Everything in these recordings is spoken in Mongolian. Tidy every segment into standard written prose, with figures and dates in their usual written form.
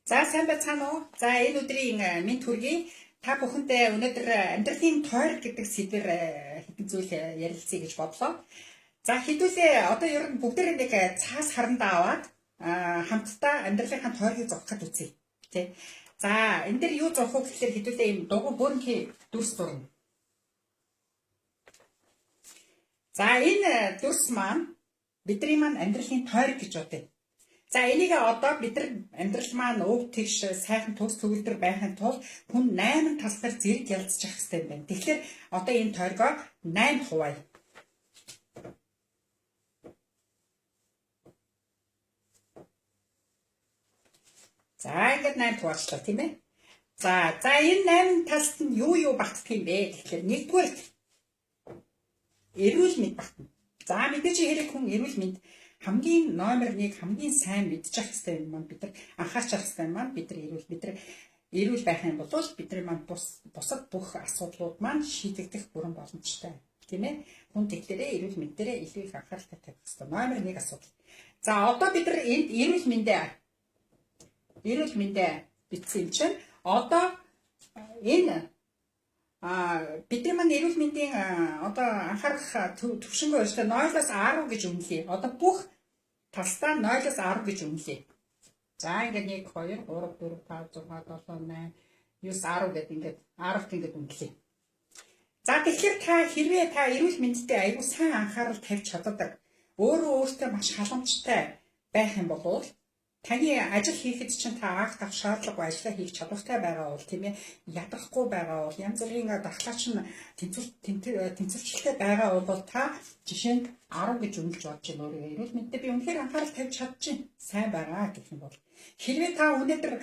За сайн байцгаана уу? За энэ өдрийн минь төргий та бүхэндээ өнөөдөр амьдралын тойр гэдэг сэдвээр хэдэн зүйл ярилцъя гэж бодлоо. За хэдүүлээ одоо ер нь бүгдээрээ нэг цаас харандаа аваад хамтдаа амьдралынхаа тойргийг зурхад үзье. Тэ. За энэ дэр юу зурх вэ гэхээр хэдүүлээ юм дугуй бөөнхий дүрс зурна. За энэ дүрс маань бидний маань амьдралын тойр гэж бодъё. За энийг одоо бид нар амьдрал маань өв тэгш сайхан төгс төгөлдөр байхын тулд хүн 8 тал дээр зэрэг ялцчих хэрэгтэй юм байна. Тэгэхээр одоо энэ тойргоо 8 хуваая. За ингээд 8 хуваачлаа тийм ээ. За энэ 8 талд нь юу багтдаг юм бэ гэхээр нэгдүгээр эрүүл мэнд багтана. За мэдээж хэрэг хүн эрүүл мэнд хамгийн номер 1 хамгийн сайн мэдчих хэвээр юм маань бид нар анхаарч авах хэвээр маань бид нар эрүүл байх юм бол бидний маань бусад бүх асуудлууд маань шийдэгдэх бүрэн боломжтой тийм ээ. Хүн тэгэхээр эрүүл мэнд дээр илүү их анхааралтай тавих хэрэгтэй. Номер 1 асуудал. За одоо бид нар энд эрүүл мэндэ бичсэн юм чинь одоо энэ бидний маань эрүүл мэндийн одоо анхаарах төвшингийн өөрчлөлт 0-аас 10 гэж үнэлье. Одоо бүх талстаа 0-аас 10 гэж үнэлье. За ингээд 1 2 3 4 5 6 7 8 9 10 гэдэг ингээд 10-т ингээд үнэлье. За тэгэхээр хэрвээ та эрүүл мэндэд аюул сайн анхаарал тавьж чаддаг, өөртөө маш халамжтай байх юм бол таны ажил хийхэд чинь та акт авах шаардлагагүй ажиллаа хийх чадвартай байгаа бол тийм ээ, ядрахгүй байгаа бол янз бүрийн дархлаач нь тэнцвэрчлэлтэй байгаа бол та жишээ нь 10 гэж үнэлж бодож байна. Өөрийгөө эрүүл мэндэд би үнэхээр анхаарал тавьж чадчих сайн байгаа гэх юм бол хэрвээ та өнөөдөр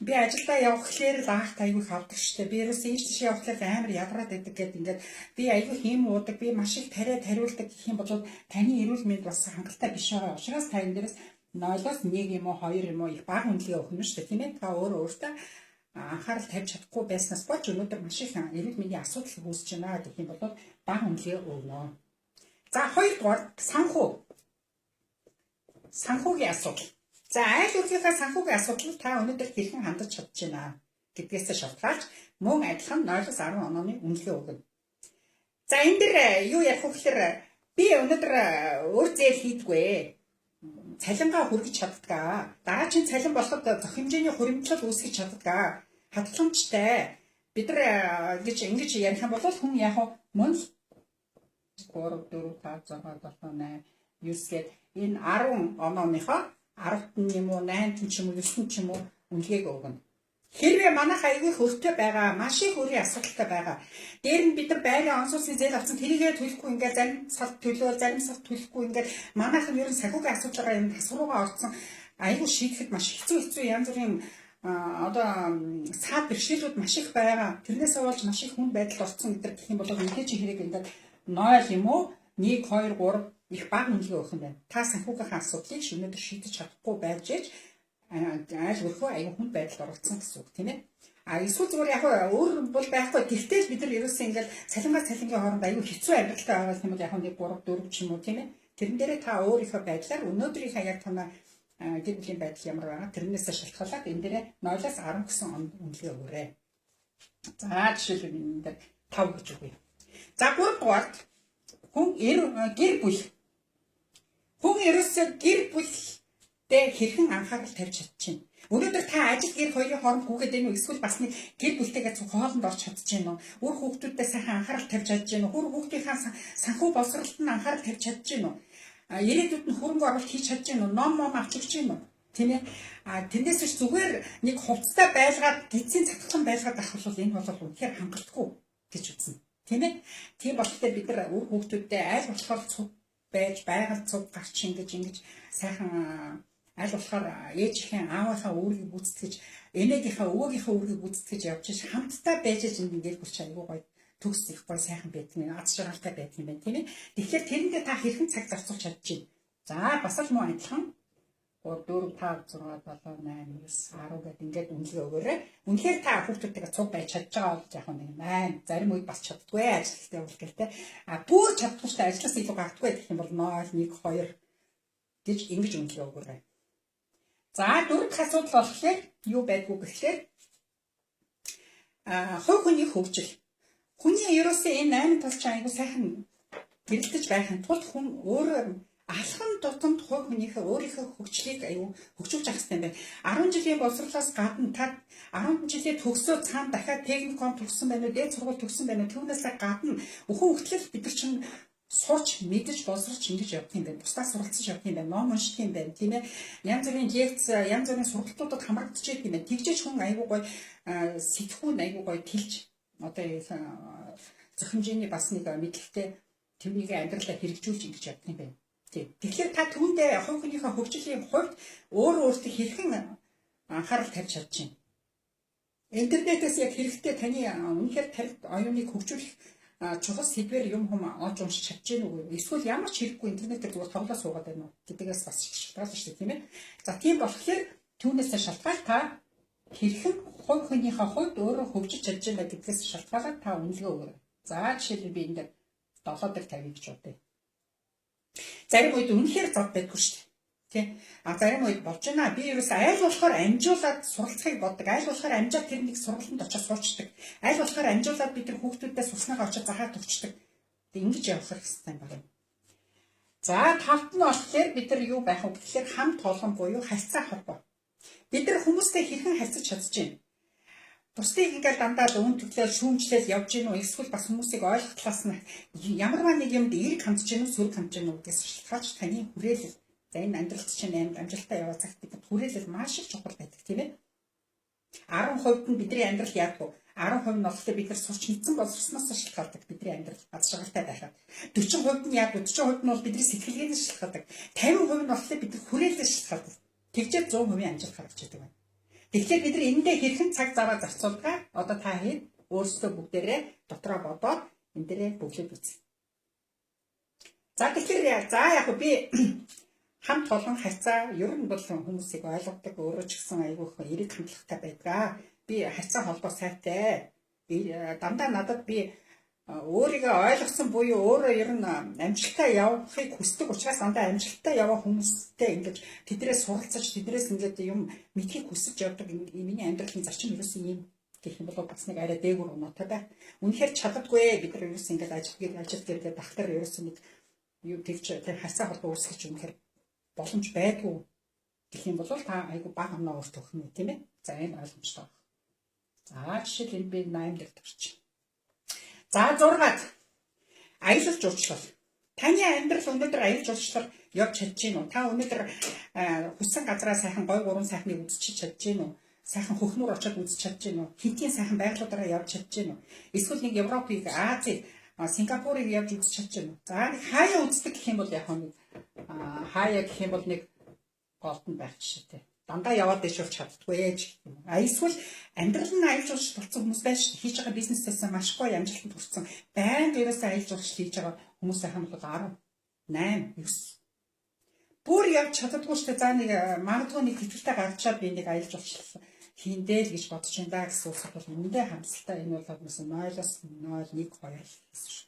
би ажилдаа явах гэхээр л акт аягүй хавдаг штэ. Би ерөөс ийш тийш явах гэхээр амар ядраад байдаг гэдэг ингээд би аягүй хийм уудаг, би маш их тариулдаг гэх юм бол таны эрүүл мэнд бас хангалттай биш байгаа учраас та энэ дээрээс 0-аас 1 юм уу 2 юм уу их бага үнэлгээ өгөх юм шүү дээ тийм ээ. Та өөртөө анхаарал тавьж чадахгүй байснаас болж өнөөдөр маш их эрүүл мэндийн асуудал үүсэж байна гэх юм бол бага үнэлгээ өгнө. За хоёрдугаар санхүүгийн асуудал. За айл өөрийнхөө санхүүгийн асуудал та өнөөдөр хэрхэн хандаж чадж байна гэдгээс шалтгаалж мөн адилхан 0-аас 10 онооны үнэлгээ өгнө. За энэ дэр юу ярих вэ гэхээр би өнөөдөр өөр зээл хийдгүй цалингаа хүргэж чаддгаа. Дараагийн цалин болоход зөх хэмжээний хуримтлал үүсгэж чаддгаа. Хадгаламжтай. Бид нар ингэж ярих юм бол хүн яг мөн 3 4 5 6 7 8 9 гээд энэ 10 онооныхоо 10-т юм уу 8-т ч юм уу 9-т ч юм уу үнэлгээг өгнө. Хэрвээ манайх аягүй хөртөө байгаа, маш их өөрийн асуудалтай байгаа. Дээр нь бид нар байрын он сууцны зээл авсан тэрийгээ төлөхгүй ингээд зарим сард төлөө, зарим сард төлөхгүй ингээд манайх нь ер нь санхүүгийн асуудалгаа юм тасруугаа орсон аягүй шийдэхэд маш хэцүү янз бүрийн одоо саад бэрхшээлүүд маш их байгаа. Тэрнээс болж маш их хүнд байдалд орсон гэдэг гэх юм бол мэдээж хэрэг ингээд 0 юм уу 1 2 3 их бага үнэлгээ өгөх юм байна. Та санхүүгийнхаа асуудлыг өнөөдөр шийдэж чадахгүй байж айл өрхөө аюу хүнд байдалд оролцсон гэсэн үг тийм ээ. Эсвэл зүгээр яг өөр бол байхгүй. Тэгтэл бид нар ерөөсөө ингээд цалингийн хооронд аюу хэцүү амьдралтай байгаа юм бол яг 1 3 4 ч юм уу тийм ээ. Тэрэн дээрээ та өөрийнхөө байдлаар өнөөдрийнхээ яг танаа гэр бүлийн байдал ямар байгаа тэрнээс шалтгаалаад энэ дээрээ 0-аас 10 гэсэн үнэлгээ өгөөрэй. За жишээлбэл энэ дээр 5 гэж үгүй. За 3 дугаарт хүн гэр бүл. Хүн ерөөсөө гэр бүл хэрхэн анхаарал тавьж чадчихна. Өнөөдөр та ажил гэр хоёрын хооронд хүүхэд энэ эсвэл бас нэг гэр бүлтэйгээ хоолнд орч чадчихна уу? Өөр хүүхдүүдтэй сайхан анхаарал тавьж чадчихна уу? Өөр хүүхдийнхаа санхүү боловсролд нь анхаарал тавьж чадчихна уу? Ирээдүйд нь хөрөнгө оруулалт хийж чадчихна уу? Ном авч чадчихна уу? Тийм ээ. Тэндээс ч зүгээр нэг хувцастай байлгаад гидсийн цатгалан байлгаад авах бол энэ бол үнэхээр хангалтгүй гэж үзнэ. Тийм ээ. Тийм болохоор бид нар өөр хүүхдүүдтэй аль болохоор цуг байж байгаль цуг гарч ингэж сайхан аль болохоор ээжийнхэн аавынхаа үүргийг гүйцэтгэж энэгийнхээ өвөөгийнхээ үүргийг гүйцэтгэж явж хамтдаа байж ингээд бүлч аягүй гоё төгс их гоё сайхан байдаг юм. Аз жаргалтай байдаг юм байна тийм ээ. Тэгэхээр тэрэндээ та хэрхэн цаг зарцуулж чадж байна. За бас л мөн адилхан 3 4 5 6 7 8 9 10 гэдэг ингээд үнэлгээ өгөөрэй. Үнэхээр та хүүхдүүдтэйгээ цуг байж чадж байгаа бол яг нэг 8 зарим үед бас чаддгүй ажилттай бол гэлтэй. Бүр чаддгүйтэй ажлаас илүү гардаггүй гэх юм бол 0 1 2 гэж ингэж үнэлгээ өгөөрэй. За дөрөв асуудал болохоор юу байдгүй гэхээр хувь хүний хөгжил. Хүний ерөөсөө энэ 8 тал чинь айгу сайхан гэрэлтэж байхын тулд хүн өөрөө алхам тутамд хувь хүнийхээ өөрийнхөө хөгжлийг аюу хөгжүүлж авах хэрэгтэй байна. 10 жилийн боловсруулаас гадна та 10 жилийн төгсөө цаана дахиад техникум төгссөн байна уу, дээд сургууль төгссөн байна уу, түүнээс гадна бүхэн хөтлөл бид нар чинь сурч мэдэж боловсруулж ингэж явах юм байна. Бусдаас суралцж явах юм байна. Ном унших юм байна, тийм ээ. Янз бүрийн лекц, янз бүрийн сургалтуудад хамрагдаж идэг юм байна. Тэгжээж хүн аюу гой сэтгүүн аюу гой тэлж одоо зөвхөнжиний бас нэг мэдлэгтэй тэрнийг амьдралаа хэрэгжүүлж ингэж явах юм байна. Тэгэхээр та түүндээ хувь хүнийхээ хөгжлийн хувьд өөртөө хэрхэн анхаарал тавьж чадж байна. Интернетээс яг хэрэгтэй таны үнэхээр тарих оюуныг хөгжүүлэх чухал сэдвэр юм олж уншиж чадж гэнэ үгүй. Эсвэл ямар ч хэрэггүй интернетээр зүгээр тоглоо суугаад байна уу гэдгээс бас шалтгаалж шүү дээ, тийм ээ. За тийм болохоор түүнээс шалтгаал та хэрхэн хувь хүнийхээ хувьд өөрөө хөгжиж чадж байна гэдгээс шалтгаалаад та үнэлгээ өгөөрэй. За жишээлбэл би энэ 7/50 гэж бодъё. Зарим үед үнэхээр зов байдгүй шүү дээ. Тий. Зарим үед болж байна. Би ерөөс айл болохоор амжуулаад суралцахыг боддог. Айл болохоор амжаад тэр нэг сургалтанд очиж суучдаг. Айл болохоор амжуулаад бид нар хүүхдүүдээ сурсныгаа очиж захаад өгчдөг. Тэг ингэж явах хэрэгтэй байна. За тавт нь болохоор бид нар юу байх вэ гэхээр хамт олон буюу харьцаа холбоо. Бид нар хүмүүстэй хэрхэн харьцаж чадж байна. Бусдыг ингээл дандаа өн төглөөл шүүмжлэл явж гин үү, эсвэл бас хүмүүсийг ойлгох талаас нь ямарваа нэг юмд эерэг хандж гин үү, сөрөг хандж гин үү гэсэн шалтгаалж таны хүрээлэл. За энэ амьдралд чинь амжилттай яваа цагт бид хүрээлэл маш их чухал байдаг, тийм ээ. 10% нь бидний амьдрал яадаг. 10% нь болохоор бид нар сурч мэдсэн боловсроноос шалтгаалдаг бидний амьдрал аз жаргалтай байхад. 40% нь яадаг. 40% нь бол бидний сэтгэлгээнээс шалтгаалдаг. 50% нь болохоор бидний хүрээлэлээс шалтгаалдаг. Тэгжээ 100% амжилт гаргаж идэг байна. Тэгэхээр бид нар эндээ хэрхэн цаг заваа зарцуулгаа одоо та хэд өөрсдөө бүгдээрээ дотроо бодоод энэ дээрээ бүглээд үз. За тэгэхээр яг би хамт олон харьцаа ер нь бол хүмүүсийг ойлгодог өөрөө ч гэсэн айгүйх эерэг хандлагатай байдаг. Би харьцаа холбоо сайтай. Би дандаа надад би өөрийгөө ойлгосон буюу өөрөө ер нь амжилттай явахыг хүсдэг учраас дандаа амжилттай яваа хүмүүстэй ингэж тэдрээс суралцаж тэдрээс ингээд юм мэдхийг хүсэж явдаг миний амьдралын зарчим ерөөсөн юм гэх юм бол бас нэг арай дээгүүр оноотой байх. Үнэхээр чаддаггүй бид нар ерөөсөн ингээд ажил гэрдээ дахтар ерөөсөн нэг юу тэгж тэр харьцаа холбоо үүсгэж үнэхээр боломж байдгүй гэх юм бол та айгу бага оноо өөрт өгөх нь тийм ээ. За энэ ойлгомжтой байна. За жишээлбэл би 8 дээр төрчих. За 6-аад аялал жуулчлал. Таны амьдрал өнөөдөр аялал жуулчлал явж чадж гин үү? Та өнөөдөр хүссэн газараа сайхан гой гурван сайхныг үзчих чадж гин үү? Сайхан хөхмөр очиод үзчих чадж гин үү? Хинтийн сайхан байгалуудаараа явж чадж гин үү? Эсвэл нэг Европыг, Азийг, Сингапурыг явж үзчих чадж гин үү? За нэг хаяа үздэг гэх юм бол яг нэг хаяа гэх юм бол нэг голдон байх жишээтэй. Дандаа яваад дэшүүрч чаддгүй ээж. Эсвэл амьдрал нь аялал жуулчлал болсон хүмүүс байж хийж байгаа бизнесээс маш гоё амжилтанд хүрсэн. Байнга ерөөсөө аялал жуулчлал хийж байгаа хүмүүсийн хам бол 10, 8, 9. Бүр явж чаддгүй ч за нэг магадгүй нэг хэтгэлтэй гарчаад би нэг аялал жуулчлал хийндэл гэж бодож байна да гэсэн үг бол үнэндээ хамсалтай энэ бол хүмүүс 0-1 2 гэсэн шүү.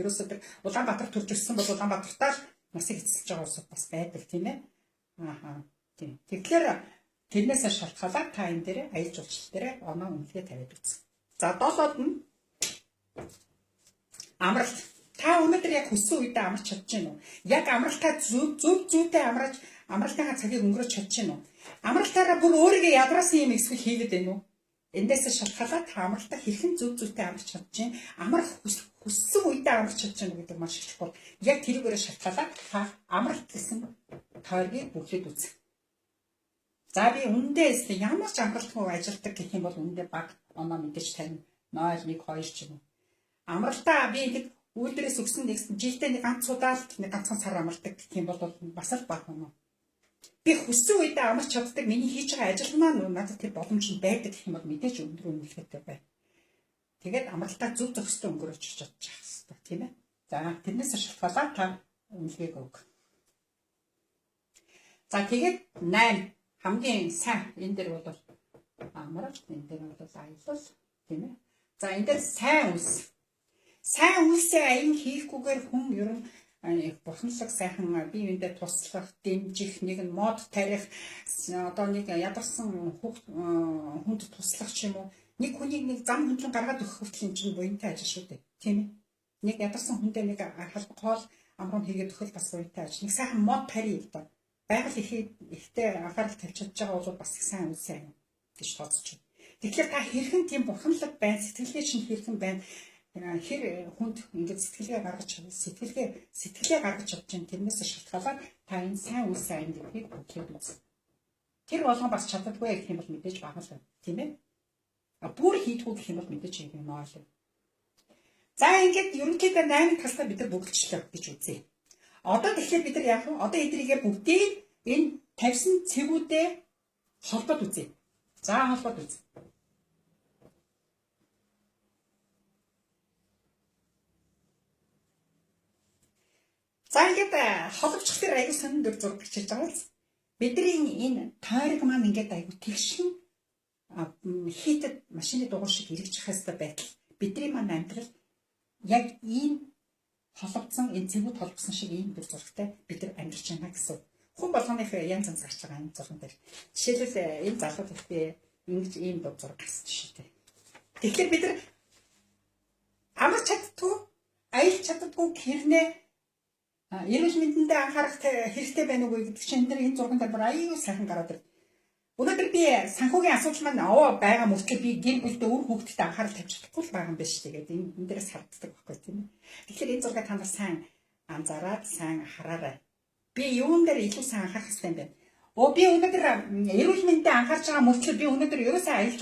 Ерөөсөө тэр Улаанбаатар төрж ирсэн бол Улаанбаатартаа насыг эцэлж байгаа хүмүүс бас байдаг тийм ээ. Ааха. Тэгэхээр тэрнээс шалтгаалаад та энэ дээр аялал жуулчлал дээр оноо үнэлгээ тавиад үз. За 7-од нь амралт. Та өнөөдөр яг хүссэн үедээ амарч чадж гин үү? Яг амралтаа зүйтэй амралтынхаа цагийг өнгөрөөж чадж гин үү? Амралтаараа бүр өөрийгөө ядраасан юм эсвэл хийгээд байна уу? Эндээс шалтгаалаад та амралтаа хэрхэн зүйтэй амарч чадж гин? Амрах хүссэн үедээ амарч чадж гин гэдэг маш их чухал. Яг тэрүүгээр шалтгаалаад та амралт гэсэн тойргийг бүхлээд үз. За би үндээс ямар ч амралтгүй ажилтдаг гэх юм бол үндэ баг оноо мэдээж тань 0, 1, 2 ч юм уу. Амралтаа би нэг үүдрээс өгсөн нэгсэн жилдээ нэг ганц удаад нэг ганцхан сар амардаг гэх юм бол бас л баг оноо. Би хүссэн үедээ амарч чаддаг миний хийж байгаа ажил маань надад тэр боломж нь байдаг гэх юм бол мэдээж өндөр үнэлгээтэй байна. Тэгээд амралтаа зөв зохистой өнгөрөөж чадчих хэвээр тийм ээ. За тэрнээс шалтгаалаад та үнэлгээг өг. За тэгээд 8 хамгийн сайн энэ дээр бол амралт энэ дээр бол аялал тийм ээ. За энэ дээр сайн үлс. Сайн үлсээ аян хийхгүйгээр хүн ер нь бурханлаг сайхан бие биендээ туслах, дэмжих, нэг нь мод тарих, одоо нэг ядарсан хүнд туслах ч юм уу. Нэг хүнийг нэг зам хөндлөн гаргаад өгөх хүртэл юм чинь буянтай ажил шүү дээ. Тийм ээ. Нэг ядарсан хүндээ нэг хоол амрын хийгээд өгөх бас буянтай ажил. Нэг сайхан мод тарих одоо. Байгаль ихтэй анхаарал тавьж чадж байгаа бол бас их сайн үйл сайн гэж тооцож байна. Тэгэхээр та хэрхэн тийм бурханлаг байна, сэтгэлгээ чинь хэрхэн байна? Хэр хүнд ингэж сэтгэлгээ гаргаж гаргаж чадж байна. Тэрнээс шалтгаалаад та энэ сайн үйл сайн гэдгийг бүтэхэд үз. Тэр болгон бас чаддаггүй гэх юм бол мэдээж бага л байна. Тийм ээ? Бүр хийдгүү гэх юм бол мэдээж юм ойлоо. За ингээд ерөнхийдөө 8 талтай бид нар бүгдчлээ гэж үзье. Одоо тэгэхээр бид нар яах вэ? Одоо эдрийгээ бүгдийг энэ тавьсан цэгүүдээ холбоод үзье. За холбоод үзье. За ингээд холбогдох тэр аягүй сонин дөр зураг бичиж байгаа биз? Бидний энэ тойрог маань ингээд аягүй тэгшин хийтэд машины дугуй шиг хэрэгжих хэвээр байтал бидний маань амьдрал яг ийм холбогдсон энэ цэгүүд холбогдсон шиг ийм дөр зурагтай бид нар амьдарч байна гэсэн. Хүн болгоных янз янз гарч байгаа энэ зурган дээр. Жишээлбэл энэ залууд ихтэй ингэж ийм дөр зураг гэсэн жишээтэй. Тэгэхээр бид нар амарч чаддгүй, аялж чаддгүй хэрнээ эрүүл мэндэндээ анхаарах хэрэгтэй байна уу гэдэг чинь энэ зурган дээр бүр аюу сайхан гараад ирдэг. Өнөөдөр би санхүүгийн асуудал маань байгаа мөртлөө би гэр бүлдээ үр хүүхдэд анхаарал тавьж чадахгүй л байгаа юм байна шүү дээ. Тэгээд энэ дээрээс харддаг байхгүй тийм ээ. Тэгэхээр энэ зургийг та нар сайн анзаараад сайн хараарай. Би юун дээр илүү сайн анхаарах хэрэгтэй юм бэ? Би өнөөдөр эрүүл мэндэд анхаарч байгаа мөртлөө би өнөөдөр ерөөсөө аялж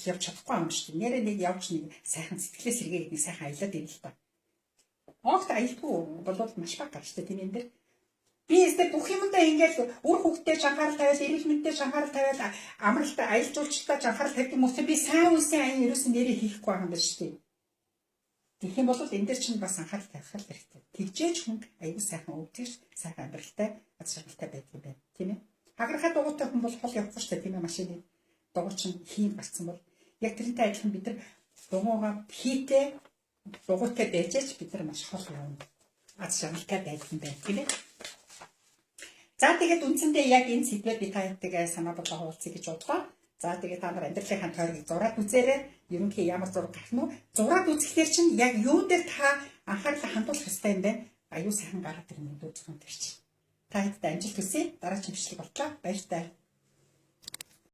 явж чадахгүй юм шүү дээ. Нэрээ нэг явж нэг сайхан сэтгэлээ сэргээгээд нэг сайхан аялаад ирнэ л та. Огт аялдгүй болоод маш баг гарчтай тийм юм дээр. Би өөртөө бүх юмдаа ингээд үр хүүхдээ анхаарал тавиад, эрүүл мэндэд анхаарал тавиад, амралтаа аялал жуулчлалтаа анхаарал тавьдаг мөртөө би сайн үсэн аян ерөөсөн нэрээ хийхгүй байгаа юм байна шүү дээ. Тэгэх юм бол энэ дээр чинь бас анхаарал тавих хэрэгтэй. Тэгжээж хүн аягүй сайхан өвдөж, сайхан амьдралтай, аз жаргалтай байдаг юм байна. Тийм ээ. Хагарахад дугуйтай хүн бол хол явахгүй шүү дээ. Тийм ээ, машины дугуй чинь хийн гарцсан бол яг тэрнтэй адилхан бид нар дугуйгаа хийтэй дугуйтай байжээч бид нар маш хол явна. Аз жаргалтай байдаг юм байна. Тийм ээ. За тэгээд үндсэндээ яг энэ сэдвээр би таятайгаа санаа бодлоо хуваалцъя гэж бодлоо. За тэгээд та нар амьдралынхаа тойргийг зураад үзээрэй. Ерөнхий ямар зураг гарах нь вэ? Зураад үзэхлээр чинь яг юу дээр та анхаарлаа хандуулах хэрэгтэй юм бэ? Аюу сайхан гараад ирнэ дүү зурган дээр чинь. Та хэдтэй амжилт хүсье. Дараагийн бичлэг болтлоо. Баяртай.